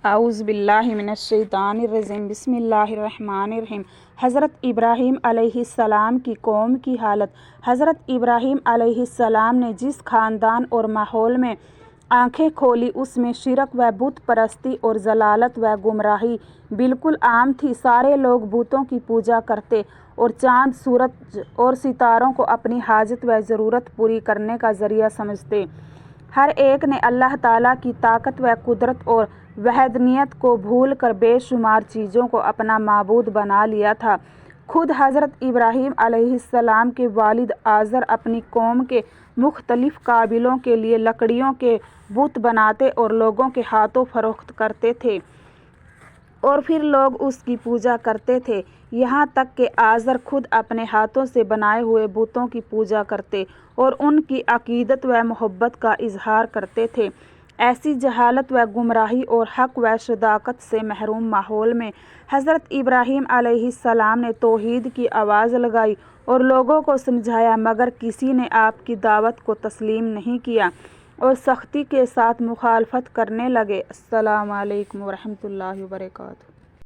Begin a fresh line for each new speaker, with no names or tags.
اعوذ باللہ من الشیطان الرجیم بسم اللہ الرحمن الرحیم۔ حضرت ابراہیم علیہ السلام کی قوم کی حالت۔ حضرت ابراہیم علیہ السلام نے جس خاندان اور ماحول میں آنکھیں کھولی اس میں شرک و بت پرستی اور ضلالت و گمراہی بالکل عام تھی۔ سارے لوگ بتوں کی پوجا کرتے اور چاند، سورج اور ستاروں کو اپنی حاجت و ضرورت پوری کرنے کا ذریعہ سمجھتے۔ ہر ایک نے اللہ تعالیٰ کی طاقت و قدرت اور وحدانیت کو بھول کر بے شمار چیزوں کو اپنا معبود بنا لیا تھا۔ خود حضرت ابراہیم علیہ السلام کے والد آزر اپنی قوم کے مختلف قبائلوں کے لیے لکڑیوں کے بت بناتے اور لوگوں کے ہاتھوں فروخت کرتے تھے اور پھر لوگ اس کی پوجا کرتے تھے، یہاں تک کہ آزر خود اپنے ہاتھوں سے بنائے ہوئے بتوں کی پوجا کرتے اور ان کی عقیدت و محبت کا اظہار کرتے تھے۔ ایسی جہالت و گمراہی اور حق و صداقت سے محروم ماحول میں حضرت ابراہیم علیہ السلام نے توحید کی آواز لگائی اور لوگوں کو سمجھایا، مگر کسی نے آپ کی دعوت کو تسلیم نہیں کیا اور سختی کے ساتھ مخالفت کرنے لگے۔ السلام علیکم ورحمۃ اللہ وبرکاتہ۔